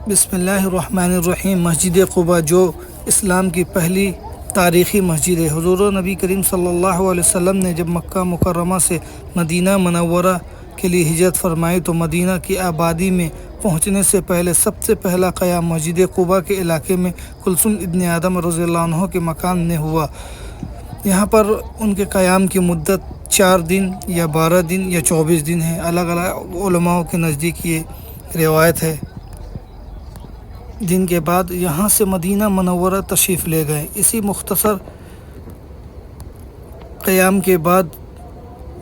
بسم اللہ الرحمن الرحیم۔ مسجد قباء جو اسلام کی پہلی تاریخی مسجد ہے۔ حضور نبی کریم صلی اللہ علیہ وسلم نے جب مکہ مکرمہ سے مدینہ منورہ کے لیے ہجرت فرمائی تو مدینہ کی آبادی میں پہنچنے سے پہلے سب سے پہلا قیام مسجد قباء کے علاقے میں کلثوم ابن آدم رضی اللہ عنہ کے مکان میں ہوا۔ یہاں پر ان کے قیام کی مدت 4 دن یا 12 دن یا 24 دن ہے، الگ الگ علماء کے نزدیک یہ روایت ہے۔ دن کے بعد یہاں سے مدینہ منورہ تشریف لے گئے۔ اسی مختصر قیام کے بعد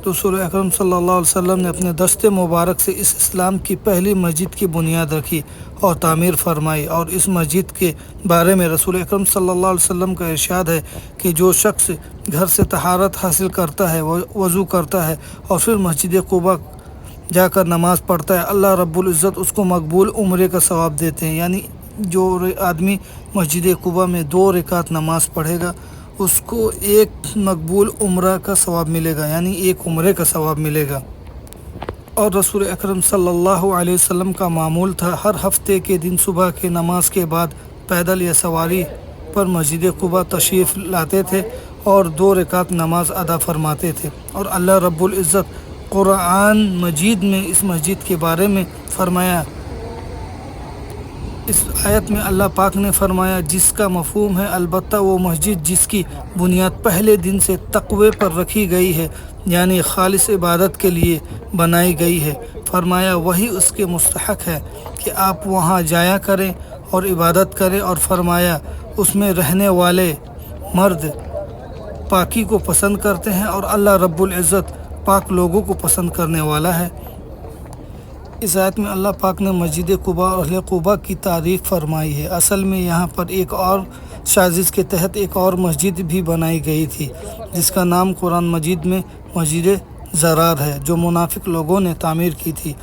رسول اکرم صلی اللہ علیہ وسلم نے اپنے دست مبارک سے اس اسلام کی پہلی مسجد کی بنیاد رکھی اور تعمیر فرمائی، اور اس مسجد کے بارے میں رسول اکرم صلی اللہ علیہ وسلم کا ارشاد ہے کہ جو شخص گھر سے طہارت حاصل کرتا ہے، وضو کرتا ہے اور پھر مسجد قباء جا کر نماز پڑھتا ہے، اللہ رب العزت اس کو مقبول عمرے کا ثواب دیتے ہیں۔ یعنی جو آدمی مسجد قباء میں 2 رکعت نماز پڑھے گا اس کو ایک مقبول عمرہ کا ثواب ملے گا، یعنی ایک عمرے کا ثواب ملے گا۔ اور رسول اکرم صلی اللہ علیہ وسلم کا معمول تھا ہر ہفتے کے دن صبح کے نماز کے بعد پیدل یا سواری پر مسجد قباء تشریف لاتے تھے اور 2 رکعت نماز ادا فرماتے تھے۔ اور اللہ رب العزت قرآن مجید میں اس مسجد کے بارے میں فرمایا، اس آیت میں اللہ پاک نے فرمایا جس کا مفہوم ہے البتہ وہ مسجد جس کی بنیاد پہلے دن سے تقوی پر رکھی گئی ہے، یعنی خالص عبادت کے لیے بنائی گئی ہے، فرمایا وہی اس کے مستحق ہے کہ آپ وہاں جایا کریں اور عبادت کریں، اور فرمایا اس میں رہنے والے مرد پاکی کو پسند کرتے ہیں اور اللہ رب العزت پاک لوگوں کو پسند کرنے والا ہے۔ اس آیت میں اللہ پاک نے مسجد قباء اور اہل قباء کی تعریف فرمائی ہے۔ اصل میں یہاں پر ایک اور سازش کے تحت ایک اور مسجد بھی بنائی گئی تھی جس کا نام قرآن مجید میں مسجد ضرار ہے، جو منافق لوگوں نے تعمیر کی تھی۔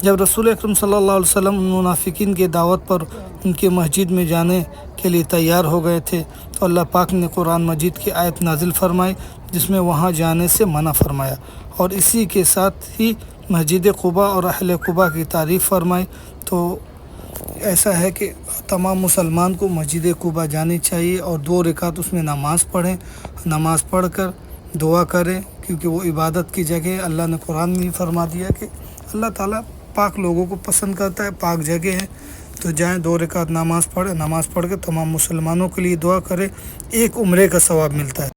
جب رسول اکرم صلی اللہ علیہ وسلم منافقین کے دعوت پر ان کے مسجد میں جانے کے لیے تیار ہو گئے تھے تو اللہ پاک نے قرآن مجید کی آیت نازل فرمائی جس میں وہاں جانے سے منع فرمایا، اور اسی کے ساتھ ہی مسجد قباء اور اہل قباء کی تعریف فرمائی۔ تو ایسا ہے کہ تمام مسلمان کو مسجد قباء جانی چاہیے اور 2 رکعت اس میں نماز پڑھیں، نماز پڑھ کر دعا کریں، کیونکہ وہ عبادت کی جگہ ہے۔ اللہ نے قرآن میں فرما دیا کہ اللہ تعالیٰ پاک لوگوں کو پسند کرتا ہے، پاک جگہ ہے، تو جائیں 2 رکعت نماز پڑھیں، نماز پڑھ کے تمام مسلمانوں کے لیے دعا کریں، ایک عمرے کا ثواب ملتا ہے۔